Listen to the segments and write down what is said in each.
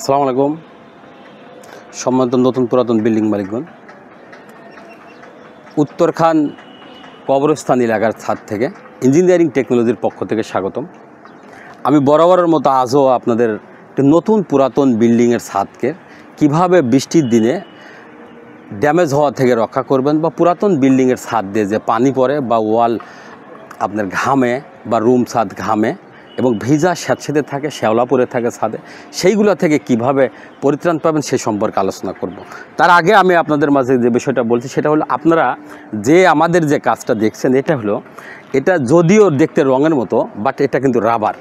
আসসালামু আলাইকুম। সম্মানিত নতুন পুরাতন বিল্ডিং মালিকগণ, উত্তরখান কবরস্থান এলাকার ছাদ থেকে ইঞ্জিনিয়ারিং টেকনোলজির পক্ষ থেকে স্বাগতম। আমি বরাবরের মতো আজও আপনাদের একটি নতুন পুরাতন বিল্ডিংয়ের ছাদকে কিভাবে বৃষ্টির দিনে ড্যামেজ হওয়া থেকে রক্ষা করবেন, বা পুরাতন বিল্ডিংয়ের ছাদ দিয়ে যে পানি পড়ে বা ওয়াল আপনার ঘামে বা রুম ছাদ ঘামে এবং ভিজা স্যাঁতসেঁতে থাকে, শ্যাওলা পড়ে থাকে ছাদে, সেইগুলো থেকে কিভাবে পরিত্রাণ পাবেন সে সম্পর্কে আলোচনা করব। তার আগে আমি আপনাদের মাঝে যে বিষয়টা বলছি সেটা হলো, আপনারা যে আমাদের যে কাজটা দেখছেন এটা যদিও দেখতে রঙের মতো, বাট এটা কিন্তু রাবার।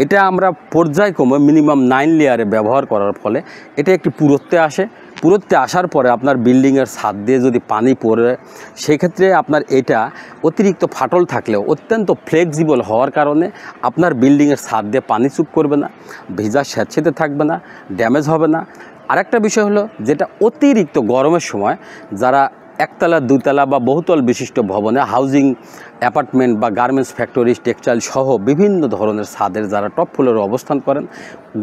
এটা আমরা পর্যায়ক্রমে মিনিমাম 9 লেয়ারে ব্যবহার করার ফলে এটা একটি পুরুত্বে আসার পরে আপনার বিল্ডিংয়ের ছাদ দিয়ে যদি পানি পড়ে, সেক্ষেত্রে আপনার এটা অতিরিক্ত ফাটল থাকলেও অত্যন্ত ফ্লেক্সিবল হওয়ার কারণে আপনার বিল্ডিংয়ের ছাদ দিয়ে পানি চুপ করবে না, ভিজা স্যাঁতসেঁতে থাকবে না, ড্যামেজ হবে না। আরেকটা বিষয় হলো, যেটা অতিরিক্ত গরমের সময় যারা একতলা দুতলা বা বহুতল বিশিষ্ট ভবনে হাউজিং অ্যাপার্টমেন্ট বা গার্মেন্টস ফ্যাক্টরি টেক্সটাইল সহ বিভিন্ন ধরনের ছাদের যারা টপ ফ্লোরে অবস্থান করেন,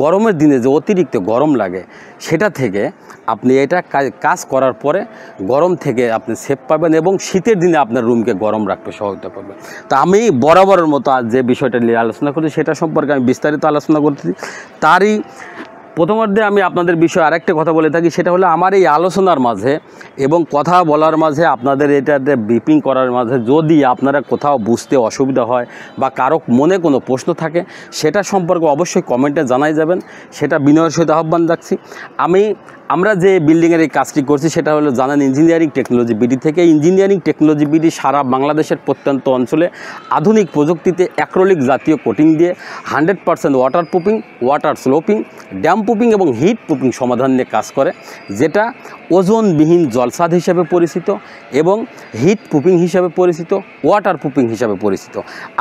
গরমের দিনে যে অতিরিক্ত গরম লাগে সেটা থেকে আপনি এটা কাজ করার পরে গরম থেকে আপনি সেফ পাবেন এবং শীতের দিনে আপনার রুমকে গরম রাখতে সহায়তা করবে। তা আমি বরাবরের মতো আজ যে বিষয়টা নিয়ে আলোচনা করছি সেটা সম্পর্কে আমি বিস্তারিত আলোচনা করতেছি। তারই প্রথমার্ধে আমি আপনাদের বিষয়ে আরেকটা কথা বলে থাকি, সেটা হলো আমার এই আলোচনার মাঝে এবং কথা বলার মাঝে আপনাদের এটাতে ব্রিফিং করার মাঝে যদি আপনারা কোথাও বুঝতে অসুবিধা হয় বা কারো মনে কোনো প্রশ্ন থাকে, সেটা সম্পর্কে অবশ্যই কমেন্টে জানাই যাবেন, সেটা বিনয়ের সহিত আহ্বান রাখছি। আমরা যে বিল্ডিংয়ের এই কাজটি করছি সেটা হলো, জানেন, ইঞ্জিনিয়ারিং টেকনোলজি বিডি থেকে। ইঞ্জিনিয়ারিং টেকনোলজি বিডি সারা বাংলাদেশের প্রত্যন্ত অঞ্চলে আধুনিক প্রযুক্তিতে অ্যাক্রিলিক জাতীয় কোটিং দিয়ে 100% water proofing, water sloping, dam proofing এবং হিট প্রুফিং সমাধান নিয়ে কাজ করে, যেটা ওজনবিহীন জলছাদ হিসেবে পরিচিত এবং হিট প্রুফিং হিসাবে পরিচিত, ওয়াটার প্রুফিং হিসাবে পরিচিত।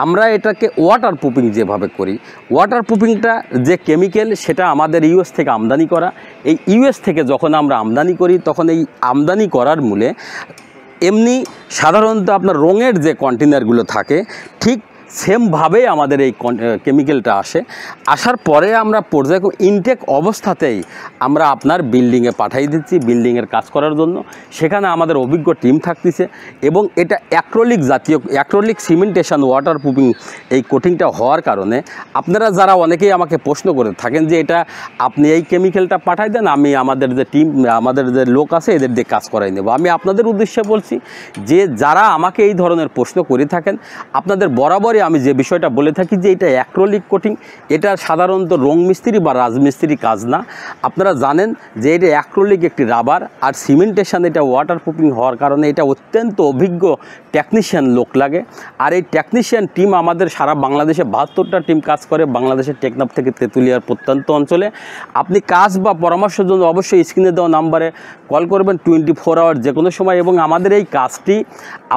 আমরা এটাকে ওয়াটার প্রুফিং যেভাবে করি, ওয়াটার প্রুফিংটা যে কেমিক্যাল সেটা আমাদের ইউএস থেকে আমদানি করা। এই ইউএস থেকে যখন আমরা আমদানি করি, তখন এই আমদানি করার মূলে এমনি সাধারণত আপনার রঙের যে কন্টেনারগুলো থাকে, ঠিক সেমভাবেই আমাদের এই কেমিক্যালটা আসার পরে আমরা পর্যায়ক্রমে ইনটেক অবস্থাতেই আমরা আপনার বিল্ডিংয়ে পাঠিয়ে দিচ্ছি বিল্ডিংয়ের কাজ করার জন্য। সেখানে আমাদের অভিজ্ঞ টিম থাকতেছে এবং এটা অ্যাক্রিলিক সিমেন্টেশন ওয়াটার প্রুফিং এই কোটিংটা হওয়ার কারণে আপনারা যারা অনেকেই আমাকে প্রশ্ন করে থাকেন যে এটা আপনি এই কেমিক্যালটা পাঠাই দেন, আমি আমাদের যে টিম, আমাদের যে লোক আছে এদের দিয়ে কাজ করাই নেব। আমি আপনাদের উদ্দেশ্যে বলছি যে যারা আমাকে এই ধরনের প্রশ্ন করে থাকেন, আপনাদের বরাবরই আমি যে বিষয়টা বলে থাকি যে এটা অ্যাক্রিলিক কোটিং, এটা সাধারণত রং মিস্ত্রি বা রাজমিস্ত্রি কাজ না। আপনারা জানেন যে এটা অ্যাক্রিলিক একটি রাবার, আর সিমেন্টেশন এটা ওয়াটার প্রুফিং হওয়ার কারণে এটা অত্যন্ত অভিজ্ঞ টেকনিশিয়ান লোক লাগে। আর এই টেকনিশিয়ান টিম আমাদের সারা বাংলাদেশে 72টা টিম কাজ করে, বাংলাদেশের টেকনাফ থেকে তেঁতুলিয়ার প্রত্যন্ত অঞ্চলে। আপনি কাজ বা পরামর্শের জন্য অবশ্যই স্ক্রিনে দেওয়া নাম্বারে কল করবেন 24 আওয়ার যে কোনো সময়। এবং আমাদের এই কাজটি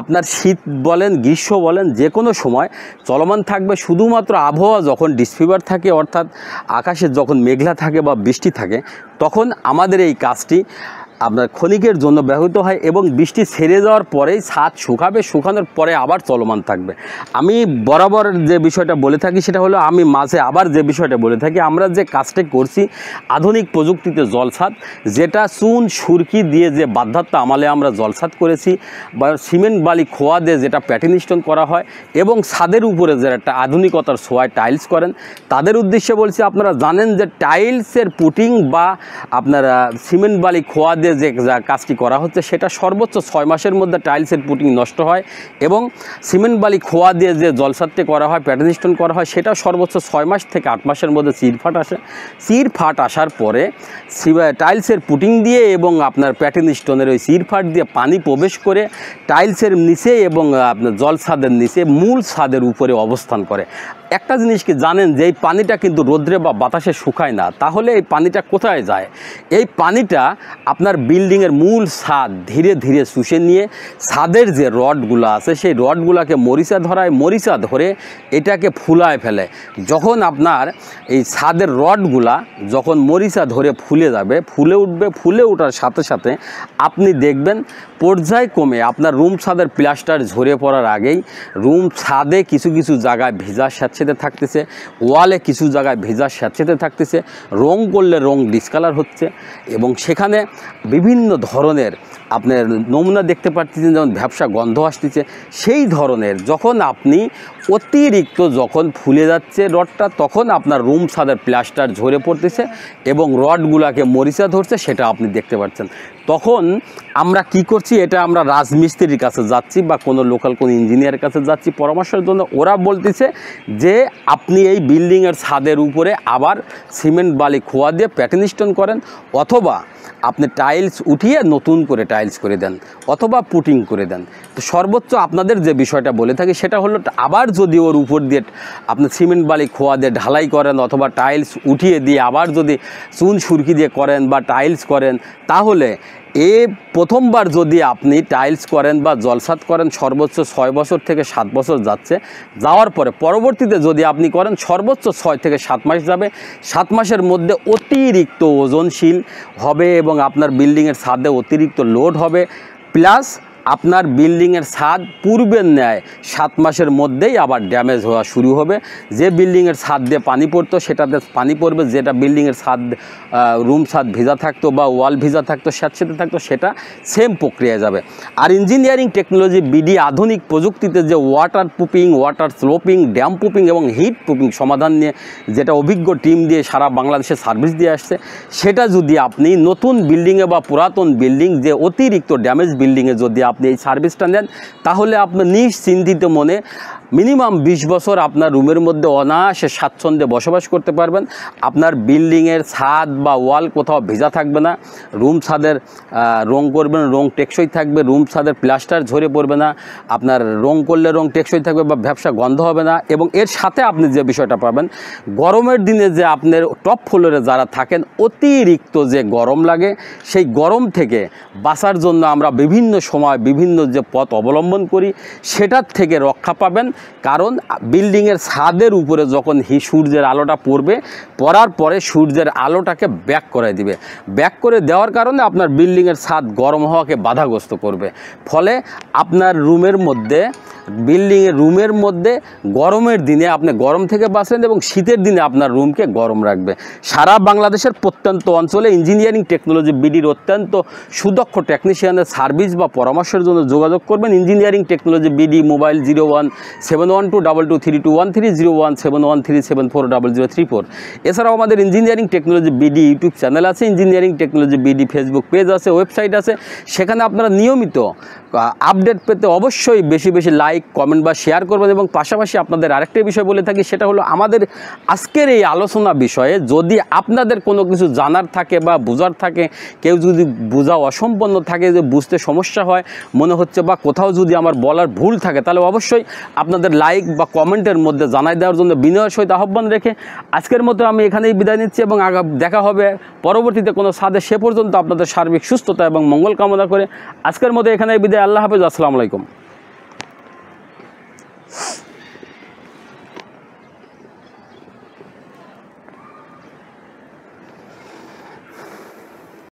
আপনার শীত বলেন, গ্রীষ্ম বলেন, যে কোনো সময় চলমান থাকবে। শুধুমাত্র আবহাওয়া যখন ডিসফেভার থাকে, অর্থাৎ আকাশে যখন মেঘলা থাকে বা বৃষ্টি থাকে, তখন আমাদের এই কাজটি আপনার ক্ষণিকের জন্য ব্যবহৃত হয় এবং বৃষ্টি ছেড়ে যাওয়ার পরেই ছাদ শুকানোর পরে আবার চলমান থাকবে। আমি বরাবর যে বিষয়টা বলে থাকি সেটা হলো, আমি মাঝে আবার যে বিষয়টা বলে থাকি, আমরা যে কাজটা করছি আধুনিক প্রযুক্তিতে জলছাদ, যেটা চুন সুরকি দিয়ে যে বাধ্যাত্ম আমলে আমরা জলছাদ করেছি, বা সিমেন্ট বালি খোয়া দিয়ে যেটা প্যাটার্ন স্টোন করা হয়, এবং ছাদের উপরে যেটা আধুনিকতার ছোঁয়ায় টাইলস করেন, তাদের উদ্দেশ্যে বলছি, আপনারা জানেন যে টাইলসের পুটিং বা আপনারা সিমেন্ট বালি খোয়া দিয়ে যে কাজটি করা হচ্ছে, সেটা সর্বোচ্চ 6 মাসের মধ্যে টাইলসের পুটিং নষ্ট হয়, এবং সিমেন্ট বালি খোয়া দিয়ে যে জলছাদটি করা হয়, প্যাটার্ন স্টোন করা হয়, সেটা সর্বোচ্চ 6 মাস থেকে 8 মাসের মধ্যে চিরফাট আসে। চিরফাট আসার পরে টাইলসের পুটিং দিয়ে এবং আপনার প্যাটার্ন স্টোনের ওই চিরফাট দিয়ে পানি প্রবেশ করে টাইলসের নিচে এবং আপনার জলছাদের নিচে মূল ছাদের উপরে অবস্থান করে। একটা জিনিস কি জানেন, যে এই পানিটা কিন্তু রোদ্রে বা বাতাসে শুকায় না। তাহলে এই পানিটা কোথায় যায়? এই পানিটা আপনার বিল্ডিংয়ের মূল ছাদ ধীরে ধীরে শুষে নিয়ে ছাদের যে রডগুলো আছে সেই রডগুলোকে মরিচা ধরে এটাকে ফুলায় ফেলে। যখন আপনার এই ছাদের রডগুলা যখন মরিচা ধরে ফুলে যাবে, ফুলে ওঠার সাথে সাথে আপনি দেখবেন পর্যায়ক্রমে আপনার রুম ছাদের প্লাস্টার ঝরে পড়ার আগেই রুম ছাদে কিছু কিছু জায়গায় ভেজা স্যাঁতসেঁতে থাকতেছে, ওয়ালে কিছু জায়গায় ভেজা স্যাঁতসেঁতে থাকতেছে, রং করলে রং ডিসকালার হচ্ছে এবং সেখানে বিভিন্ন ধরনের আপনার নমুনা দেখতে পাচ্ছেন, যেমন ভ্যাপসা গন্ধ আসতেছে। সেই ধরনের যখন আপনি অতিরিক্ত যখন ফুলে যাচ্ছে রডটা, তখন আপনার রুম ছাদের প্লাস্টার ঝরে পড়তেছে এবং রডগুলাকে মরিচা ধরছে, সেটা আপনি দেখতে পাচ্ছেন। তখন আমরা কি করছি, এটা আমরা রাজমিস্ত্রির কাছে যাচ্ছি বা কোনো লোকাল কোনো ইঞ্জিনিয়ারের কাছে যাচ্ছি পরামর্শের জন্য। ওরা বলতেছে যে আপনি এই বিল্ডিংয়ের ছাদের উপরে আবার সিমেন্ট বালি খোয়া দিয়ে প্যাটার্ন স্টোন করেন, অথবা আপনি টাইলস উঠিয়ে নতুন করে টাইলস করে দেন, অথবা পুটিং করে দেন। তো সর্বোচ্চ আপনাদের যে বিষয়টা বলে থাকি সেটা হলো, আবার যদি ওর উপর দিয়ে আপনি সিমেন্ট বালি খোয়া দিয়ে ঢালাই করেন, অথবা টাইলস উঠিয়ে দিয়ে আবার যদি চুন সুরকি দিয়ে করেন বা টাইলস করেন, তাহলে প্রথমবার যদি আপনি টাইলস করেন বা জলসাত করেন সর্বোচ্চ 6 বছর থেকে 7 বছর যাওয়ার পরে পরবর্তীতে যদি আপনি করেন সর্বোচ্চ 6 থেকে 7 মাস যাবে। 7 মাসের মধ্যে অতিরিক্ত ওজনশীল হবে এবং আপনার বিল্ডিংয়ের ছাদে অতিরিক্ত লোড হবে, প্লাস আপনার বিল্ডিংয়ের ছাদ পূর্বের ন্যায় 7 মাসের মধ্যেই আবার ড্যামেজ হওয়া শুরু হবে। যে বিল্ডিংয়ের ছাদ দিয়ে পানি পড়তো সেটাতে পানি পড়বে, যেটা বিল্ডিংয়ের ছাদ রুম ছাদ ভেজা থাকতো বা ওয়াল ভেজা থাকতো, স্যাঁতসেঁতে থাকতো, সেটা সেম প্রক্রিয়া যাবে। আর ইঞ্জিনিয়ারিং টেকনোলজি বিডি আধুনিক প্রযুক্তিতে যে water proofing, water sloping, dam proofing এবং হিট প্রুফিং সমাধান নিয়ে যেটা অভিজ্ঞ টিম দিয়ে সারা বাংলাদেশে সার্ভিস দিয়ে আসছে, সেটা যদি আপনি নতুন বিল্ডিংয়ে বা পুরাতন বিল্ডিং যে অতিরিক্ত ড্যামেজ বিল্ডিংয়ে যদি আপনি এই সার্ভিসটা নেন, তাহলে আপনি নিশ্চিন্তিত মনে মিনিমাম 20 বছর আপনার রুমের মধ্যে অনায়াসে স্বাচ্ছন্দ্যে বসবাস করতে পারবেন। আপনার বিল্ডিংয়ের ছাদ বা ওয়াল কোথাও ভেজা থাকবে না, রুম ছাদের রং করবেন, রং টেকসই থাকবে, রুম ছাদের প্লাস্টার ঝরে পড়বে না, আপনার রং করলে রং টেকসই থাকবে বা ভ্যাপসা গন্ধ হবে না। এবং এর সাথে আপনি যে বিষয়টা পাবেন, গরমের দিনে যে আপনার টপ ফ্লোরে যারা থাকেন অতিরিক্ত যে গরম লাগে, সেই গরম থেকে বাঁচার জন্য আমরা বিভিন্ন সময় বিভিন্ন যে পথ অবলম্বন করি, সেটার থেকে রক্ষা পাবেন। কারণ বিল্ডিংয়ের ছাদের উপরে যখন সূর্যের আলোটা পড়ার পরে সূর্যের আলোটাকে ব্যাক করে দিবে, ব্যাক করে দেওয়ার কারণে আপনার বিল্ডিংয়ের ছাদ গরম হওয়াকে বাধাগ্রস্ত করবে। ফলে আপনার রুমের মধ্যে গরমের দিনে আপনি গরম থেকে বাঁচেন এবং শীতের দিনে আপনার রুমকে গরম রাখবে। সারা বাংলাদেশের প্রত্যন্ত অঞ্চলে ইঞ্জিনিয়ারিং টেকনোলজি বিডির অত্যন্ত সুদক্ষ টেকনিশিয়ানের সার্ভিস বা পরামর্শের জন্য যোগাযোগ করবেন। Engineering technology BD, mobile 0171223213, 017137130034। এছাড়াও আমাদের engineering technology BD YouTube channel আছে, engineering technology BD Facebook page আছে, ওয়েবসাইট আছে। সেখানে আপনারা নিয়মিত আপডেট পেতে অবশ্যই বেশি বেশি লাইক, কমেন্ট বা শেয়ার করবেন। এবং পাশাপাশি আপনাদের আরেকটা বিষয় বলে থাকি, সেটা হলো আমাদের আজকের এই আলোচনা বিষয়ে যদি আপনাদের কোনো কিছু জানার থাকে বা বোঝার থাকে, কেউ যদি বোঝা অসম্পন্ন থাকে, যে বুঝতে সমস্যা হয় মনে হচ্ছে বা কোথাও যদি আমার বলার ভুল থাকে, তাহলে অবশ্যই আপনাদের লাইক বা কমেন্টের মধ্যে জানাই দেওয়ার জন্য বিনয়ের সহিত আহ্বান রেখে আজকের মতো আমি এখানেই বিদায় নিচ্ছি এবং দেখা হবে পরবর্তীতে কোনো সাথে। সে পর্যন্ত আপনাদের সার্বিক সুস্থতা এবং মঙ্গল কামনা করে আজকের মতো এখানেই বিদায়। আল্লাহ হাফেজ, আসসালামু আলাইকুম।